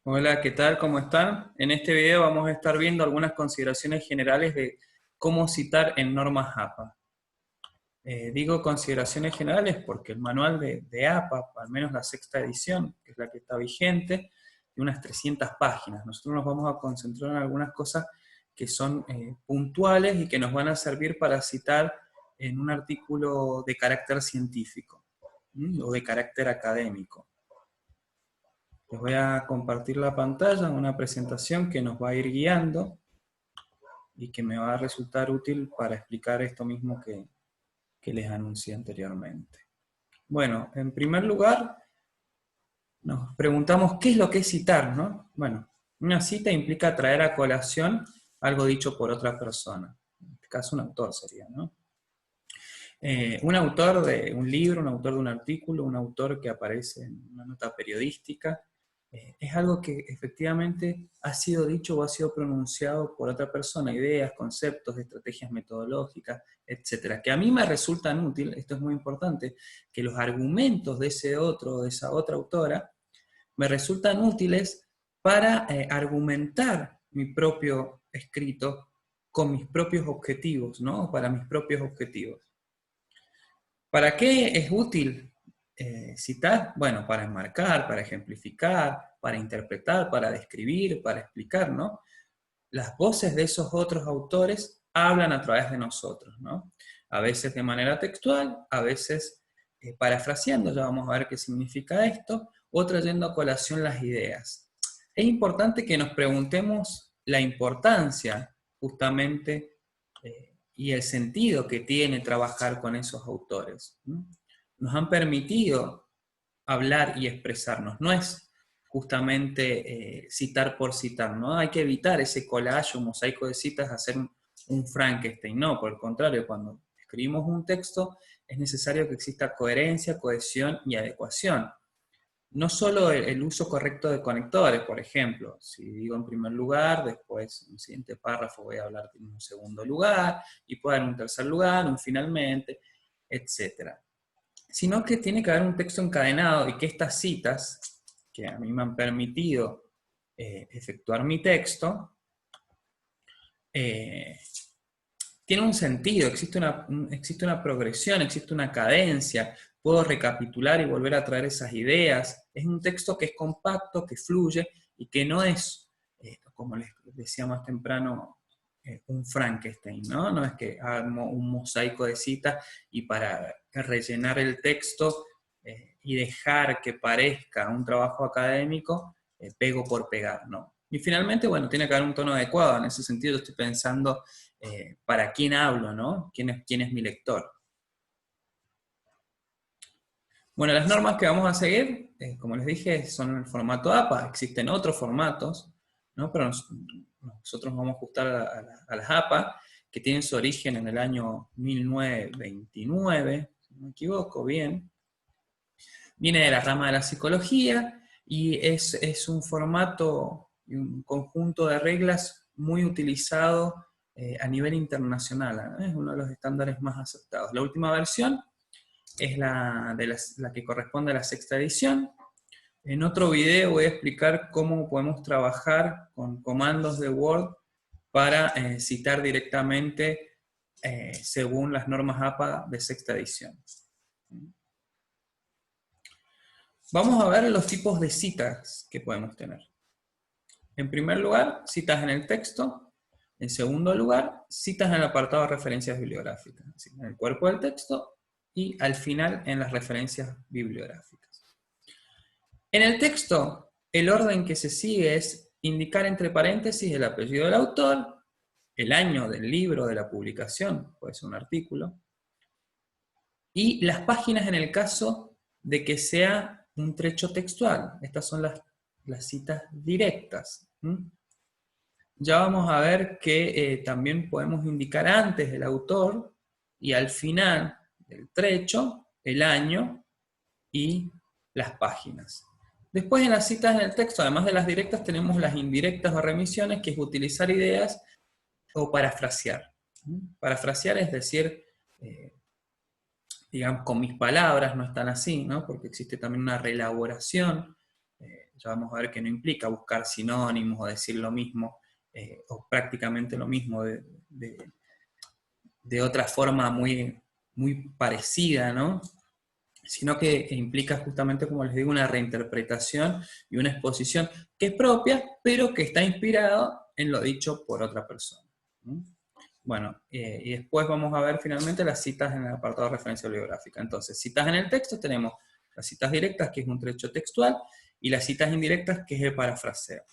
Hola, ¿qué tal? ¿Cómo están? En este video vamos a estar viendo algunas consideraciones generales de cómo citar en normas APA. Digo consideraciones generales porque el manual de APA, al menos la sexta edición, que es la que está vigente, de unas 300 páginas. Nosotros nos vamos a concentrar en algunas cosas que son puntuales y que nos van a servir para citar en un artículo de carácter científico o de carácter académico. Les voy a compartir la pantalla, una presentación que nos va a ir guiando y que me va a resultar útil para explicar esto mismo que les anuncié anteriormente. Bueno, en primer lugar, nos preguntamos qué es lo que es citar, ¿no? Bueno, una cita implica traer a colación algo dicho por otra persona. En este caso, un autor sería, ¿no? Un autor de un libro, un autor de un artículo, un autor que aparece en una nota periodística, es algo que efectivamente ha sido dicho o ha sido pronunciado por otra persona, ideas, conceptos, estrategias metodológicas, etcétera, que a mí me resultan útiles, esto es muy importante, que los argumentos de ese otro, de esa otra autora, me resultan útiles para argumentar mi propio escrito con mis propios objetivos, ¿no? Para mis propios objetivos. ¿Para qué es útil citar? Bueno, para enmarcar, para ejemplificar, para interpretar, para describir, para explicar, ¿no? Las voces de esos otros autores hablan a través de nosotros, ¿no? A veces de manera textual, a veces parafraseando, ya vamos a ver qué significa esto, o trayendo a colación las ideas. Es importante que nos preguntemos la importancia, justamente, y el sentido que tiene trabajar con esos autores. Nos han permitido hablar y expresarnos, no es justamente citar por citar, ¿no? Hay que evitar ese collage, un mosaico de citas, hacer un Frankenstein, no, por el contrario, cuando escribimos un texto es necesario que exista coherencia, cohesión y adecuación. No solo el uso correcto de conectores, por ejemplo, si digo en primer lugar, después en el siguiente párrafo voy a hablar en un segundo lugar, y puedo dar un tercer lugar, un finalmente, etc. Sino que tiene que haber un texto encadenado y que estas citas, que a mí me han permitido efectuar mi texto, tiene un sentido, existe una progresión, existe una cadencia, puedo recapitular y volver a traer esas ideas. Es un texto que es compacto, que fluye y que no es, como les decía más temprano, un Frankenstein, ¿no? No es que hago un mosaico de citas y para rellenar el texto y dejar que parezca un trabajo académico, pego por pegar, ¿no? Y finalmente, bueno, tiene que haber un tono adecuado. En ese sentido estoy pensando para quién hablo, ¿no? ¿Quién es mi lector? Bueno, las normas que vamos a seguir, como les dije, son el formato APA. Existen otros formatos, ¿no? Pero nosotros nos vamos a ajustar a las APA, que tienen su origen en el año 1929, si no me equivoco, bien. Viene de la rama de la psicología y es un formato y un conjunto de reglas muy utilizado a nivel internacional, ¿no? Es uno de los estándares más aceptados. La última versión es la que corresponde a la sexta edición. En otro video voy a explicar cómo podemos trabajar con comandos de Word para citar directamente según las normas APA de sexta edición. Vamos a ver los tipos de citas que podemos tener. En primer lugar, citas en el texto. En segundo lugar, citas en el apartado de referencias bibliográficas, en el cuerpo del texto y al final en las referencias bibliográficas. En el texto, el orden que se sigue es indicar entre paréntesis el apellido del autor, el año del libro de la publicación, puede ser un artículo, y las páginas en el caso de que sea un trecho textual. Estas son las citas directas. Ya vamos a ver que también podemos indicar antes el autor y al final del trecho el año y las páginas. Después en las citas en el texto, además de las directas, tenemos las indirectas o remisiones, que es utilizar ideas o parafrasear. Parafrasear es decir, digamos, con mis palabras, no están así, ¿no? Porque existe también una reelaboración ya vamos a ver que no implica buscar sinónimos o decir lo mismo, o prácticamente lo mismo de otra forma muy, muy parecida, ¿no? Sino que implica justamente, como les digo, una reinterpretación y una exposición que es propia, pero que está inspirada en lo dicho por otra persona. Bueno, y después vamos a ver finalmente las citas en el apartado de referencia bibliográfica. Entonces, citas en el texto tenemos las citas directas, que es un trecho textual, y las citas indirectas, que es el parafraseo.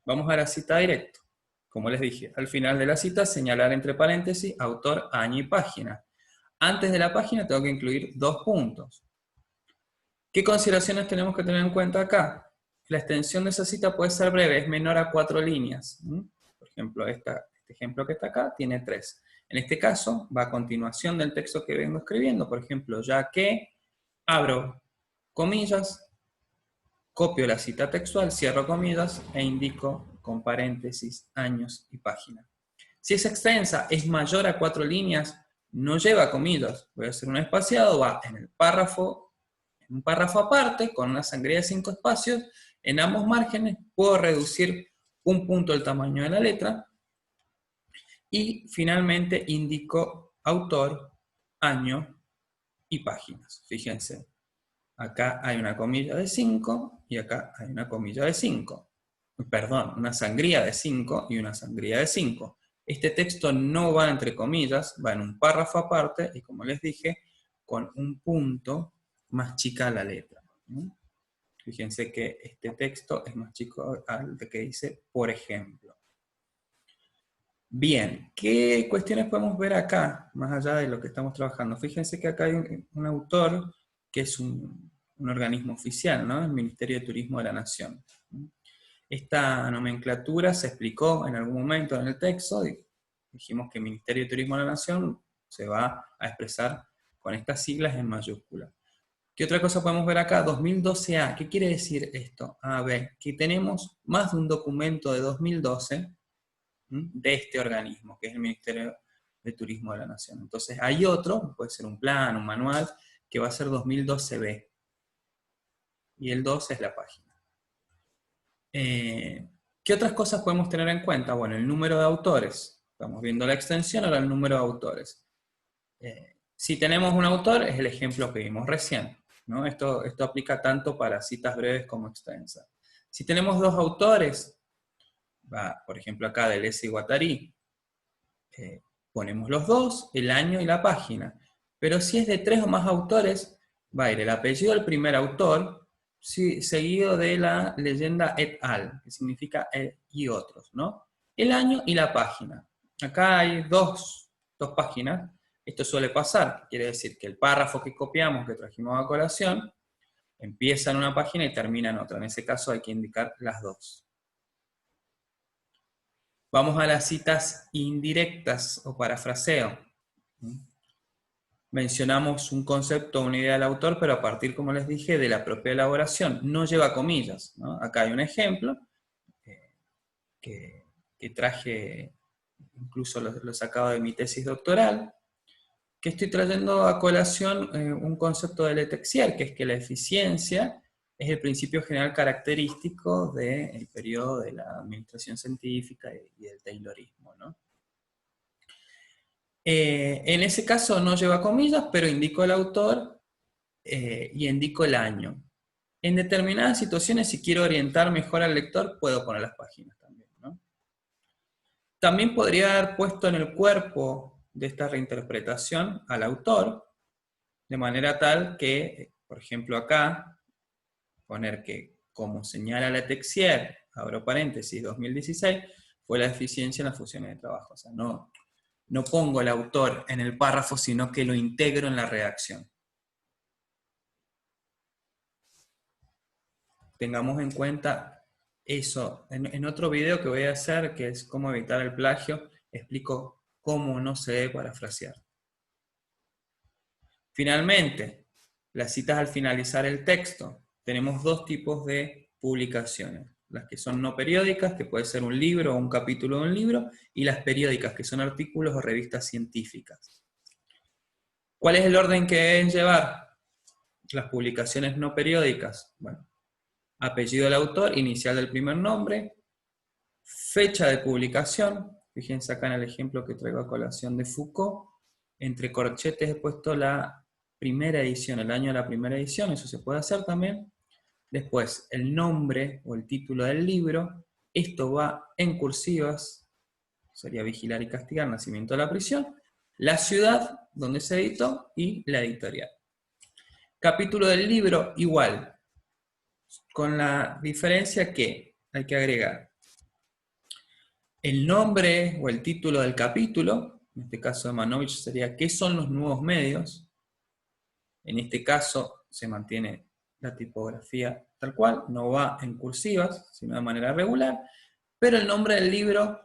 Vamos a la cita directa. Como les dije, al final de la cita señalar entre paréntesis autor, año y página. Antes de la página tengo que incluir 2 puntos. ¿Qué consideraciones tenemos que tener en cuenta acá? La extensión de esa cita puede ser breve, es menor a 4 líneas. Por ejemplo, este ejemplo que está acá tiene 3. En este caso, va a continuación del texto que vengo escribiendo. Por ejemplo, ya que, abro comillas, copio la cita textual, cierro comillas, e indico con paréntesis, años y página. Si es extensa, es mayor a 4 líneas, no lleva comillas. Voy a hacer un espaciado, va en el párrafo, en un párrafo aparte, con una sangría de 5 espacios, en ambos márgenes puedo reducir un punto el tamaño de la letra, y finalmente indico autor, año y páginas. Fíjense, acá hay una comilla de 5 y acá hay una comilla de 5. Perdón, una sangría de 5 y una sangría de 5. Este texto no va entre comillas, va en un párrafo aparte y, como les dije, con un punto más chica la letra. Fíjense que este texto es más chico al de que dice por ejemplo. Bien, ¿qué cuestiones podemos ver acá, más allá de lo que estamos trabajando? Fíjense que acá hay un autor que es un organismo oficial, ¿no? El Ministerio de Turismo de la Nación. Esta nomenclatura se explicó en algún momento en el texto, y dijimos que el Ministerio de Turismo de la Nación se va a expresar con estas siglas en mayúscula. ¿Qué otra cosa podemos ver acá? 2012A, ¿qué quiere decir esto? A ver, que tenemos más de un documento de 2012 de este organismo, que es el Ministerio de Turismo de la Nación. Entonces hay otro, puede ser un plan, un manual, que va a ser 2012B. Y el 2 es la página. ¿Qué otras cosas podemos tener en cuenta? Bueno, el número de autores. Estamos viendo la extensión, ahora el número de autores. Si tenemos un autor, es el ejemplo que vimos recién, ¿no? Esto aplica tanto para citas breves como extensas. Si tenemos 2 autores, por ejemplo acá del S. Guattari, ponemos los 2, el año y la página. Pero si es de 3 o más autores, va a ir el apellido del primer autor, seguido de la leyenda et al, que significa y otros, ¿no? El año y la página. Acá hay dos páginas. Esto suele pasar, quiere decir que el párrafo que copiamos, que trajimos a colación, empieza en una página y termina en otra. En ese caso hay que indicar las 2. Vamos a las citas indirectas o parafraseo. Mencionamos un concepto o una idea del autor, pero a partir, como les dije, de la propia elaboración. No lleva comillas, ¿no? Acá hay un ejemplo que traje, incluso lo sacado de mi tesis doctoral, que estoy trayendo a colación un concepto de Le Texier, que es que la eficiencia es el principio general característico del periodo de la administración científica y del taylorismo, ¿no? En ese caso no lleva comillas, pero indico el autor y indico el año. En determinadas situaciones, si quiero orientar mejor al lector, puedo poner las páginas también, ¿no? También podría haber puesto en el cuerpo de esta reinterpretación al autor, de manera tal que, por ejemplo acá, poner que, como señala Le Texier, abro paréntesis, 2016, fue la eficiencia en las fusiones de trabajo. O sea, no pongo el autor en el párrafo, sino que lo integro en la redacción. Tengamos en cuenta eso. En otro video que voy a hacer, que es cómo evitar el plagio, explico cómo no se debe parafrasear. Finalmente, las citas al finalizar el texto. Tenemos 2 tipos de publicaciones. Las que son no periódicas, que puede ser un libro o un capítulo de un libro, y las periódicas, que son artículos o revistas científicas. ¿Cuál es el orden que deben llevar las publicaciones no periódicas? Bueno, apellido del autor, inicial del primer nombre, fecha de publicación, fíjense acá en el ejemplo que traigo a colación de Foucault, entre corchetes he puesto la primera edición, el año de la primera edición, eso se puede hacer también. Después, el nombre o el título del libro, esto va en cursivas, sería vigilar y castigar, nacimiento de la prisión, la ciudad donde se editó y la editorial. Capítulo del libro, igual, con la diferencia que hay que agregar el nombre o el título del capítulo, en este caso de Manovich sería ¿qué son los nuevos medios? En este caso se mantiene la tipografía tal cual, no va en cursivas, sino de manera regular, pero el nombre del libro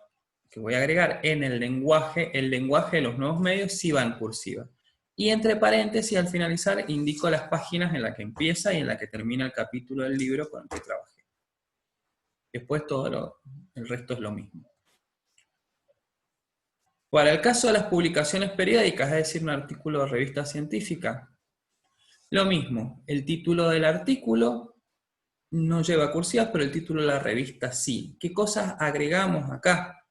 que voy a agregar en el lenguaje de los nuevos medios sí va en cursiva. Y entre paréntesis, al finalizar, indico las páginas en las que empieza y en la que termina el capítulo del libro con el que trabajé. Después el resto es lo mismo. Para el caso de las publicaciones periódicas, es decir, un artículo de revista científica, lo mismo, el título del artículo no lleva cursivas, pero el título de la revista sí. ¿Qué cosas agregamos acá?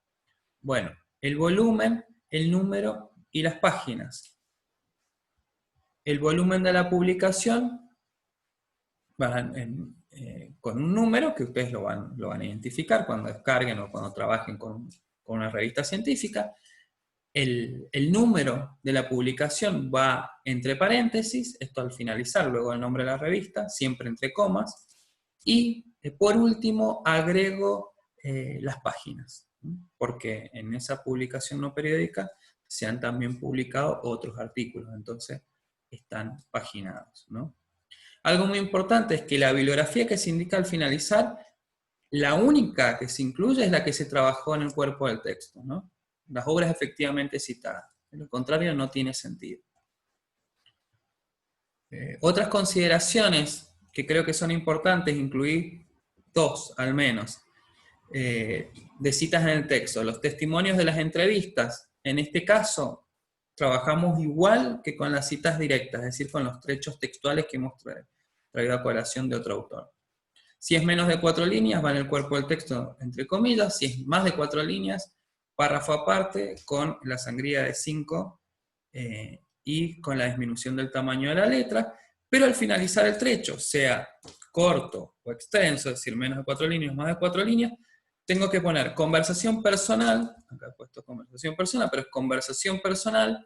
Bueno, el volumen, el número y las páginas. El volumen de la publicación con un número que ustedes lo van a identificar cuando descarguen o cuando trabajen con una revista científica. El número de la publicación va entre paréntesis, esto al finalizar, luego el nombre de la revista, siempre entre comas, y por último agrego las páginas, porque en esa publicación no periódica se han también publicado otros artículos, entonces están paginados, ¿no? Algo muy importante es que la bibliografía que se indica al finalizar, la única que se incluye es la que se trabajó en el cuerpo del texto, ¿no? Las obras efectivamente citadas. De lo contrario no tiene sentido. Otras consideraciones que creo que son importantes, incluir dos al menos, de citas en el texto. Los testimonios de las entrevistas, en este caso, trabajamos igual que con las citas directas, es decir, con los trechos textuales que hemos traído a colación de otro autor. Si es menos de 4 líneas, va en el cuerpo del texto entre comillas. Si es más de 4 líneas, párrafo aparte, con la sangría de 5 y con la disminución del tamaño de la letra, pero al finalizar el trecho, sea corto o extenso, es decir, menos de 4 líneas, más de 4 líneas, tengo que poner conversación personal, acá he puesto conversación personal, pero es conversación personal,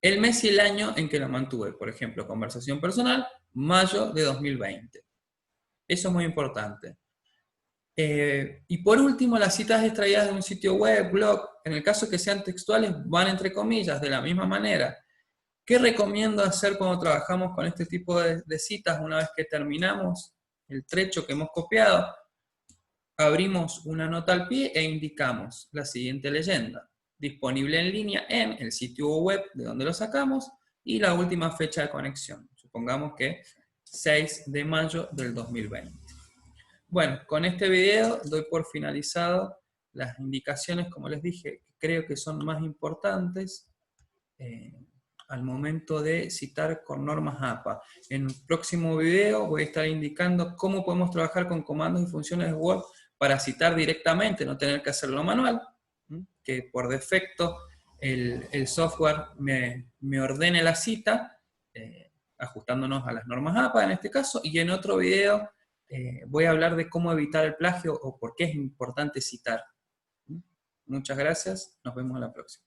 el mes y el año en que la mantuve. Por ejemplo, conversación personal, mayo de 2020. Eso es muy importante. Y por último, las citas extraídas de un sitio web, blog, en el caso que sean textuales, van entre comillas, de la misma manera. ¿Qué recomiendo hacer cuando trabajamos con este tipo de citas? Una vez que terminamos el trecho que hemos copiado, abrimos una nota al pie e indicamos la siguiente leyenda. Disponible en línea en el sitio web de donde lo sacamos y la última fecha de conexión. Supongamos que 6 de mayo del 2020. Bueno, con este video doy por finalizado las indicaciones, como les dije, que creo que son más importantes al momento de citar con normas APA. En el próximo video voy a estar indicando cómo podemos trabajar con comandos y funciones de Word para citar directamente, no tener que hacerlo manual, que por defecto el software me ordene la cita, ajustándonos a las normas APA en este caso, y en otro video voy a hablar de cómo evitar el plagio o por qué es importante citar. Muchas gracias, nos vemos en la próxima.